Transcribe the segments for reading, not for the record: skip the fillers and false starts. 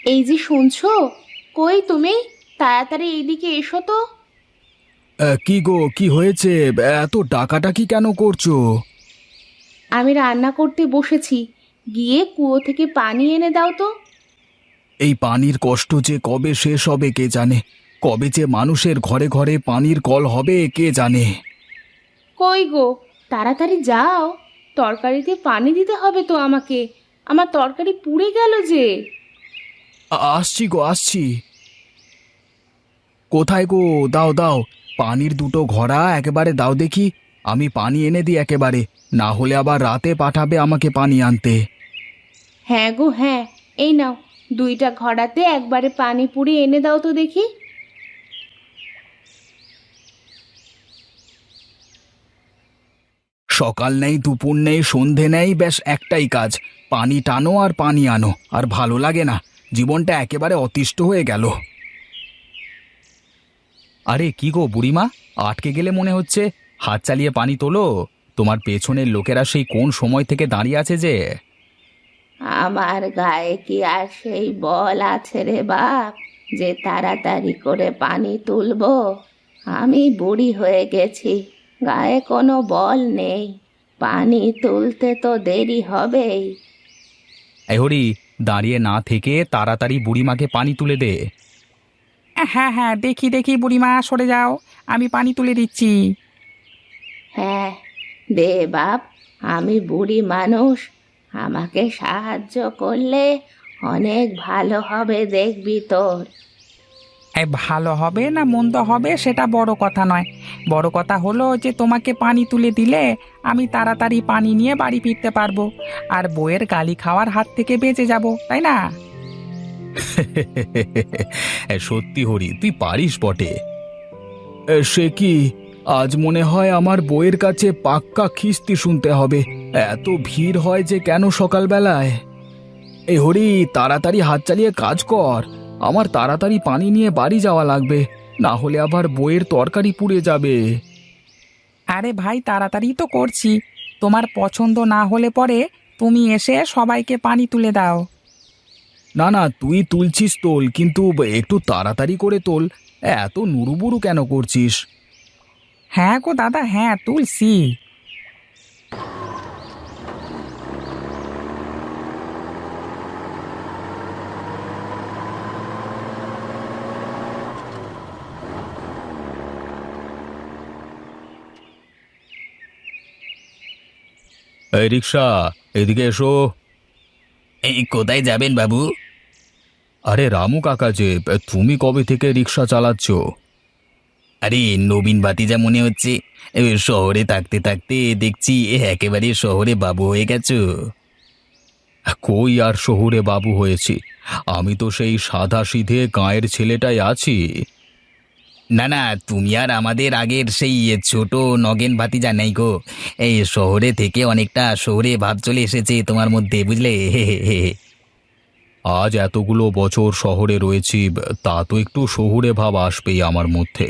এই যে শুনছো, কই তুমি? তাড়াতাড়ি এইদিকে এসো তো। কি গো, কি হয়েছে? এত ডাকাডাকি কেন করছো? আমি রান্না করতে বসেছি, গিয়ে কুয়ো থেকে পানি এনে দাও তো। এই পানির কষ্ট যে কবে শেষ হবে কে জানে। কবে যে মানুষের ঘরে ঘরে পানির কল হবে কে জানে। কই গো, তাড়াতাড়ি যাও, তরকারিতে পানি দিতে হবে তো আমাকে। আমার তরকারি পুড়ে গেল যে। আসছি গো, আসছি। কোথায় গো? দাও দাও, পানির দুটো ঘড়া একেবারে দাও দেখি। আমি পানি এনে দিই একেবারে, না হলে আবার রাতে পাঠাবে আমাকে পানি আনতে। হ্যাঁ গো হ্যাঁ, এই নাও, দুইটা ঘড়াতে একবারে পানি পুড়ে এনে দাও তো দেখি। সকাল নেই, দুপুর নেই, সন্ধে নেই, ব্যাস একটাই কাজ, পানি টানো আর পানি আনো। আর ভালো লাগে না, জীবনটা একেবারে অতিষ্ঠ হয়ে গেল। আরে কি গো বুড়িমা, আটকে গেলে মনে হচ্ছে। হাত চালিয়ে পানি তোলো। তোমার পেছনের লোকেরা সেই কোন সময় থেকে দাঁড়িয়ে আছে যে। আমার গায়ে কি আর সেই বল আছে রে বাপ, যে তাড়াতাড়ি করে পানি তুলবো? আমি বুড়ি হয়ে গেছি, গায়ে কোনো বল নেই। পানি তুলতে তো দেরি হবেই। এই হরি, দাঁড়িয়ে না থেকে তাড়াতাড়ি বুড়িমাকে পানি তুলে দে। হ্যাঁ হ্যাঁ, দেখি দেখি বুড়িমা, সরে যাও, আমি পানি তুলে দিচ্ছি। হ্যাঁ, দে বাপ, আমি বুড়ি মানুষ, আমাকে সাহায্য করলে অনেক ভালো হবে দেখবি তোর। ভালো হবে না মন্দ হবে সেটা বড় কথা নয়। বড় কথা হলো যে তোমাকে পানি তুলে দিলে আমি তাড়াতাড়ি পানি নিয়ে বাড়ি ফিরতে পারবো, আর বউয়ের গালি খাওয়ার হাত থেকে বেঁচে যাব, তাই না? সত্যি হরি, তুই পারিস বটে। সে কি, আজ মনে হয় আমার বইয়ের কাছে পাক্কা খিস্তি শুনতে হবে। এত ভিড় হয় যে কেন সকালবেলায়? এই হরি, তাড়াতাড়ি হাত চালিয়ে কাজ কর। আমার তাড়াতাড়ি পানি নিয়ে বাড়ি যাওয়া লাগবে, না হলে আবার বইয়ের তরকারি পুড়ে যাবে। আরে ভাই, তাড়াতাড়ি তো করছি। তোমার পছন্দ না হলে পরে তুমি এসে সবাইকে পানি তুলে দাও। না না, তুই তুলছিস তোল, কিন্তু একটু তাড়াতাড়ি করে তোল। এত নুড়ুবুড়ু কেন করছিস? হ্যাঁ গো দাদা, হ্যাঁ তুলছি। এই রিক্সা, এদিকে এসো। এই কোথায় যাবেন বাবু? আরে রামু কাকা যে, তুমি কবে থেকে রিক্সা চালাচ্ছ? আরে নবীন ভাতিজা মনে হচ্ছে। শহরে থাকতে থাকতে দেখছি একেবারে শহরে বাবু হয়ে গেছো। কই আর শহুরে বাবু হয়েছি, আমি তো সেই সাদা সিধে গাঁয়ের ছেলেটাই আছি। না না, তুমি আর আমাদের আগের সেই ছোট নগেন ভাতিজা নেই গো। এই শহরে থেকে অনেকটা শহরে ভাব চলে এসেছে তোমার মধ্যে, বুঝলে? আজ এতগুলো বছর শহরে রয়েছি, তা তো একটু শহুরে ভাব আসবেই আমার মধ্যে।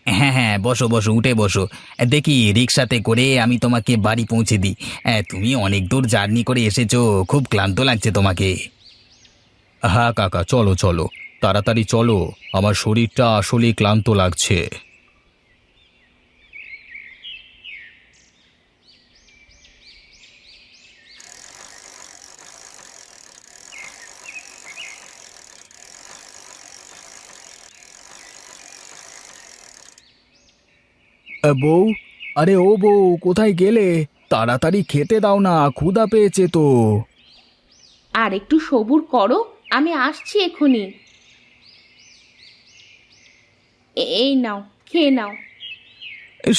হ্যাঁ হ্যাঁ, বসো বসো, উঠে বসো। দেখি রিক্সাতে করে আমি তোমাকে বাড়ি পৌঁছে দিই। তুমি অনেক দূর জার্নি করে এসেছো, খুব ক্লান্ত লাগছে তোমাকে। হ্যাঁ কাকা, চলো চলো, তাড়াতাড়ি চলো, আমার শরীরটা আসলেই ক্লান্ত লাগছে। বউ, আরে ও বউ, কোথায় গেলে? তাড়াতাড়ি খেতে দাও না, ক্ষুধা পেয়েছে তো। আর একটু সবুর করো, আমি আসছি এখুনি। এই নাও, খেয়ে নাও।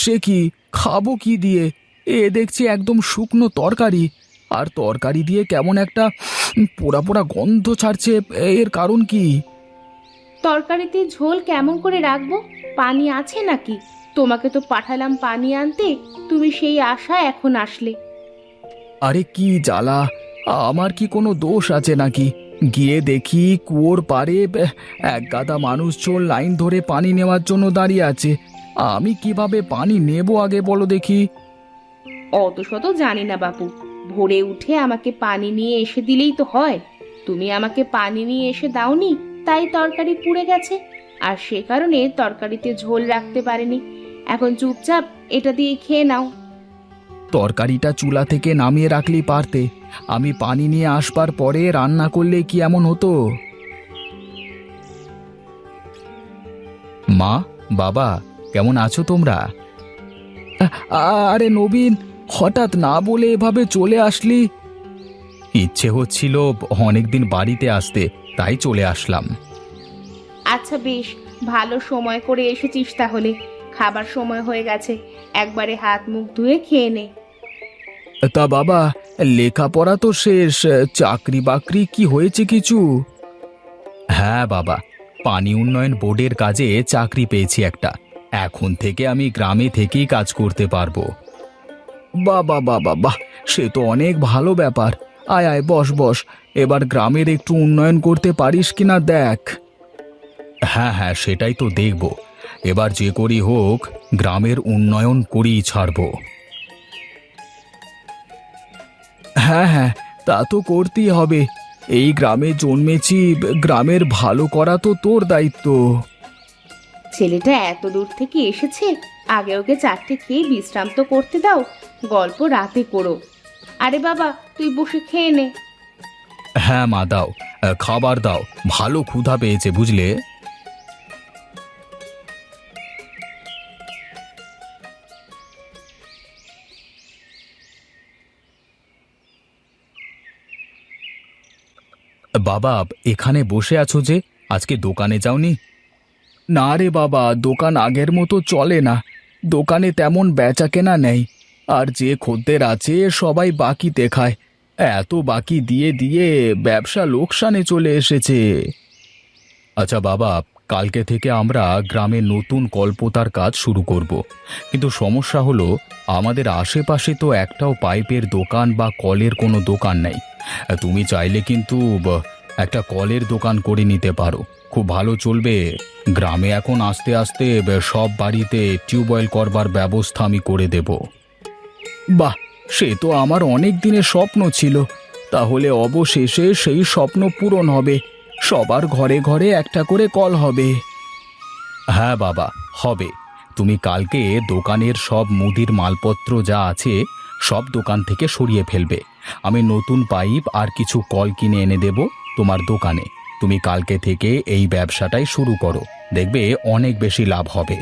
সে কি, খাবো কি দিয়ে? এ দেখছি একদম শুকনো তরকারি, আর তরকারি দিয়ে কেমন একটা পোড়া পোড়া গন্ধ ছাড়ছে। এর কারণ কি? তরকারিতে ঝোল কেমন করে রাখবো? পানি আছে নাকি? তোমাকে তো পাঠালাম পানি আনতে, তুমি সেই আশায় এখন আসলে। আরে কি জ্বালা! আমার কি কোনো দোষ আছে নাকি? গিয়ে দেখি কুয়োর পাড়ে এক গাদা মানুষজন লাইন ধরে পানি নেওয়ার জন্য দাঁড়িয়ে আছে। আমি কিভাবে পানি নেব আগে বলো দেখি। অত শত জানি না বাপু, ভোরে উঠে আমাকে পানি নিয়ে এসে দিলেই তো হয়। তুমি আমাকে পানি নিয়ে এসে দাওনি, তাই তরকারি পুড়ে গেছে, আর সে কারণে তরকারিতে ঝোল রাখতে পারিনি। এখন চুপচাপ এটা দিয়ে খেয়ে নাও। তরকারিটা চুলা থেকে নামিয়ে রাখলেই পারতে। আমি পানি নিয়ে আসবার পরে রান্না করলে কি এমন হতো? মা, বাবা, কেমন আছো তোমরা? আরে নবীন, হঠাৎ না বলে এভাবে চলে আসলি? ইচ্ছে হচ্ছিল অনেকদিন বাড়িতে আসতে, তাই চলে আসলাম। আচ্ছা বেশ, ভালো সময় করে এসেছিস তাহলে। খাবার সময় হয়ে গেছে, একবারে হাত মুখ ধুয়ে খেয়ে নে। তা বাবা, লেখাপড়া তো শেষ, চাকরি বাকরি কি হয়েছে কিছু? হ্যাঁ বাবা, পানি উন্নয়ন বোর্ডের কাজে চাকরি পেয়েছি একটা। এখন থেকে আমি গ্রামে থেকেই কাজ করতে পারবো। বাবা বাবা বাহ, সে তো অনেক ভালো ব্যাপার। আয় আয়, বস বস। এবার গ্রামের একটু উন্নয়ন করতে পারিস কিনা দেখ। হ্যাঁ হ্যাঁ, সেটাই তো দেখব। এবার যে করি হোক, গ্রামের উন্নয়ন করেই ছাড়ব। হ্যাঁ হ্যাঁ, তা তো করতেই হবে। এই গ্রামে জন্মেছি, গ্রামের ভালো করা তো তোর দায়িত্ব। ছেলেটা এত দূর থেকে এসেছে, আগে ওকে চারটে খেয়ে বিশ্রাম তো করতে দাও। গল্প রাতে করো। আরে বাবা, তুই বসে খেয়ে নে। হ্যাঁ মা, দাও, খাবার দাও, ভালো ক্ষুধা পেয়েছে বুঝলে। বাবা, এখানে বসে আছো যে, আজকে দোকানে যাওনি? না রে বাবা, দোকান আগের মতো চলে না। দোকানে তেমন বেচা কেনা নেই, আর যে খদ্দের আছে সবাই বাকিতে খায়। এত বাকি দিয়ে দিয়ে ব্যবসা লোকসানে চলে এসেছে। আচ্ছা বাবা, কালকে থেকে আমরা গ্রামে নতুন কলপোতার কাজ শুরু করব। কিন্তু সমস্যা হলো, আমাদের আশেপাশে তো একটাও পাইপের দোকান বা কলের কোনো দোকান নেই। তুমি চাইলে কিন্তু একটা কলের দোকান করে নিতে পারো, খুব ভালো চলবে। গ্রামে এখন আস্তে আস্তে সব বাড়িতে টিউবওয়েল করবার ব্যবস্থা আমি করে দেব। বাহ, সে তো আমার অনেক দিনের স্বপ্ন ছিল। তাহলে অবশেষে সেই স্বপ্ন পূরণ হবে। সবার ঘরে ঘরে একটা করে কল হবে। হ্যাঁ বাবা, হবে। তুমি কালকে দোকানের সব মুদির মালপত্র যা আছে সব দোকান থেকে সরিয়ে ফেলবে। আমি নতুন পাইপ আর কিছু কল কিনে এনে দেব তোমার দোকানে। তুমি কালকে থেকে এই ব্যবসাটাই শুরু করো, দেখবে অনেক বেশি লাভ হবে।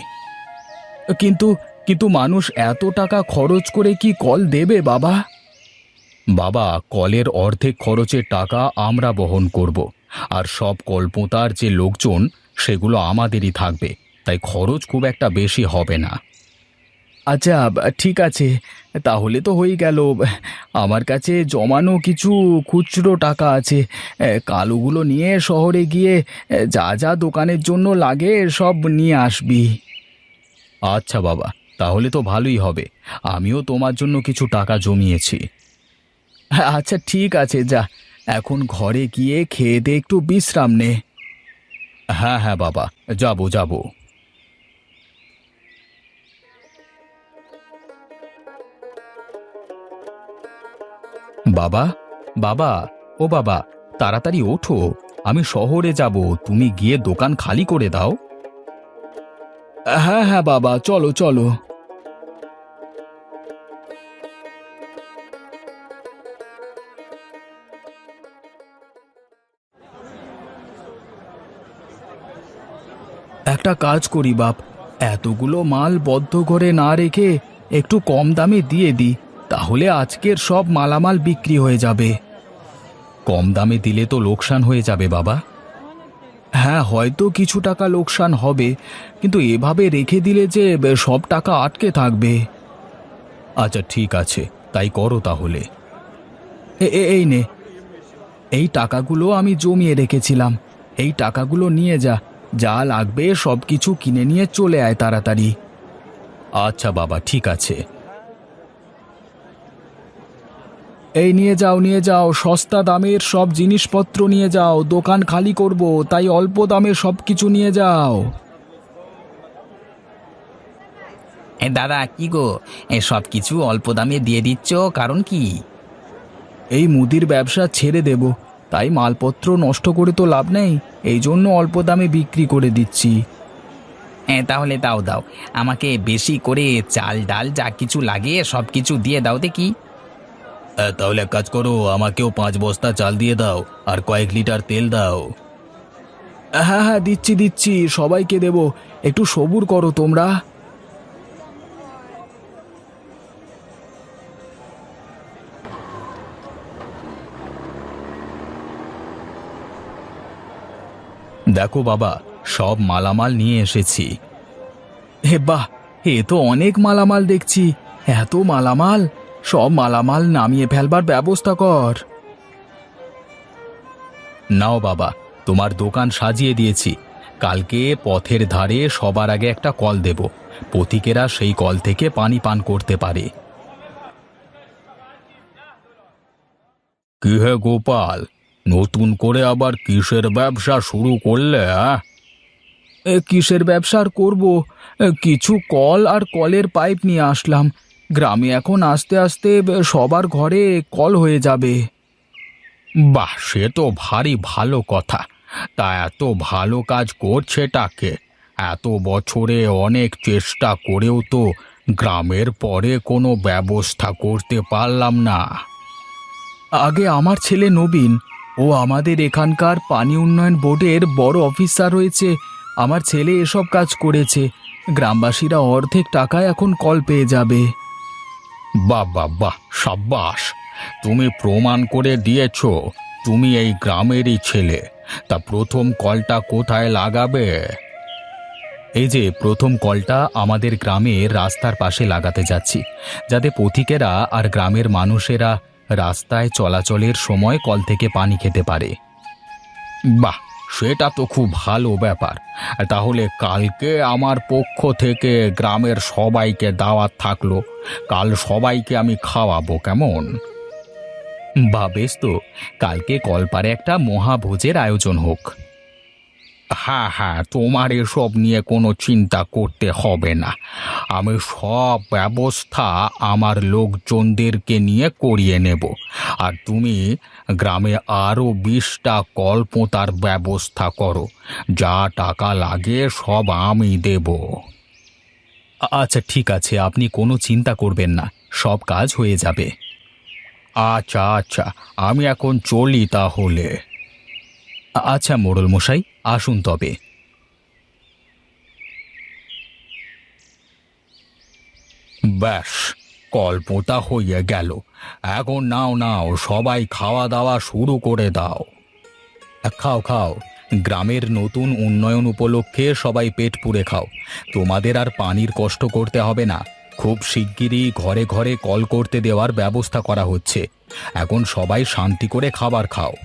কিন্তু কিন্তু মানুষ এত টাকা খরচ করে কি কল দেবে বাবা? বাবা, কলের অর্ধেক খরচের টাকা আমরা বহন করব, আর সব কলপোতার যে লোকজন সেগুলো আমাদেরই থাকবে, তাই খরচ খুব একটা বেশি হবে না। আচ্ছা ঠিক আছে, তাহলে তো হয়ে গেল। আমার কাছে জমানো কিছু খুচরো টাকা আছে। কাল ওগুলো নিয়ে শহরে গিয়ে যা যা দোকানের জন্য লাগে সব নিয়ে আসবি। আচ্ছা বাবা, তাহলে তো ভালোই হবে। আমিও তোমার জন্য কিছু টাকা জমিয়েছি। আচ্ছা ঠিক আছে, যা, এখন ঘরে গিয়ে খেয়ে দে, একটু বিশ্রাম নে। হ্যাঁ হ্যাঁ বাবা, যাবো যাবো। বাবা, বাবা, ও বাবা, তাড়াতাড়ি ওঠো। আমি শহরে যাব, তুমি গিয়ে দোকান খালি করে দাও। হ্যাঁ হ্যাঁ বাবা, চলো চলো। একটা কাজ করি বাপ, এতগুলো মাল বদ্ধ করে না রেখে একটু কম দামে দিয়ে দিই, তাহলে আজকের সব মালামাল বিক্রি হয়ে যাবে। কম দামে দিলে তো লোকসান হয়ে যাবে বাবা। হ্যাঁ, হয়তো কিছু টাকা লোকসান হবে, কিন্তু এভাবে রেখে দিলে যে সব টাকা আটকে থাকবে। আচ্ছা ঠিক আছে, তাই করো তাহলে। এই নে, এই টাকাগুলো আমি জমিয়ে রেখেছিলাম। এই টাকাগুলো নিয়ে যা, যা লাগবে সব কিছু কিনে নিয়ে চলে আয় তাড়াতাড়ি। আচ্ছা বাবা, ঠিক আছে। এই নিয়ে যাও নিয়ে যাও, সস্তা দামের সব জিনিসপত্র নিয়ে যাও। দোকান খালি করব, তাই অল্প দামে সব কিছু নিয়ে যাও। দাদা, কি গো, সব কিছু অল্প দামে দিয়ে দিচ্ছ, কারণ কি? এই মুদির ব্যবসা ছেড়ে দেব, তাই মালপত্র নষ্ট করে তো লাভ নেই, এই জন্য অল্প দামে বিক্রি করে দিচ্ছি। হ্যাঁ, তাহলে দাও দাও, আমাকে বেশি করে চাল ডাল যা কিছু লাগে সব কিছু দিয়ে দাও দেখি। তাহলে এক কাজ করো, আমাকেও 5 বস্তা চাল দিয়ে দাও আর কয়েক লিটার তেল দাও। হ্যাঁ হ্যাঁ, দিচ্ছি দিচ্ছি, সবাইকে দেবো, একটু সবুর করো তোমরা। দেখো বাবা, সব মালামাল নিয়ে এসেছি। হে বাহ, এ তো অনেক মালামাল দেখছি। এত মালামাল, সব মালামাল নামিয়ে ফেলবার ব্যবস্থা কর। নাও বাবা, তোমার দোকান সাজিয়ে দিয়েছি। কালকে পথের ধারে সবার আগে একটা কল দেব, পথিকেরা সেই কল থেকে পানি পান করতে পারে। কি হে গোপাল, নতুন করে আবার কিসের ব্যবসা শুরু করলে? কিসের ব্যবসা আর করব, কিছু কল আর কলের পাইপ নিয়ে আসলাম। গ্রামে এখন আস্তে আস্তে সবার ঘরে কল হয়ে যাবে। বাহ, সে তো ভারী ভালো কথা। তা এত ভালো কাজ করছেটাকে? এত বছরে অনেক চেষ্টা করেও তো গ্রামের পরে কোনো ব্যবস্থা করতে পারলাম না। আগে আমার ছেলে নবীন, ও আমাদের এখানকার পানি উন্নয়ন বোর্ডের বড় অফিসার হয়েছে। আমার ছেলে এসব কাজ করেছে। গ্রামবাসীরা অর্ধেক টাকায় এখন কল পেয়ে যাবে। বাহ বাহ বাহ, সাব্বাস, তুমি প্রমাণ করে দিয়েছ তুমি এই গ্রামেরই ছেলে। তা প্রথম কলটা কোথায় লাগাবে? এই যে প্রথম কলটা আমাদের গ্রামের রাস্তার পাশে লাগাতে যাচ্ছি, যাতে পথিকেরা আর গ্রামের মানুষেরা রাস্তায় চলাচলের সময় কল থেকে পানি খেতে পারে। বাহ, সেটা তো খুব ভালো ব্যাপার। তাহলে কালকে আমার পক্ষ থেকে গ্রামের সবাইকে দাওয়াত থাকলো। কাল সবাইকে আমি খাওয়াবো, কেমন? বা বেশ, তো কালকে কলপারে একটা মহাভোজের আয়োজন হোক। হ্যাঁ হ্যাঁ, তোমার এসব নিয়ে কোনো চিন্তা করতে হবে না। আমি সব ব্যবস্থা আমার লোকজনদেরকে নিয়ে করিয়ে নেব। আর তুমি গ্রামে আরও 20টা কল পোঁতার ব্যবস্থা করো। যা টাকা লাগে সব আমি দেব। আচ্ছা ঠিক আছে, আপনি কোনো চিন্তা করবেন না, সব কাজ হয়ে যাবে। আচ্ছা আচ্ছা, আমি এখন চলি তাহলে। আচ্ছা মোড়ল মশাই, আসুন তবে। ব্যাস, কল্পটা হয়ে গেল। এখন নাও নাও, সবাই খাওয়া দাওয়া শুরু করে দাও। খাও খাও, গ্রামের নতুন উন্নয়ন উপলক্ষে সবাই পেট পুরে খাও। তোমাদের আর পানির কষ্ট করতে হবে না। খুব শিগগিরই ঘরে ঘরে কল করতে দেওয়ার ব্যবস্থা করা হচ্ছে। এখন সবাই শান্তি করে খাবার খাও।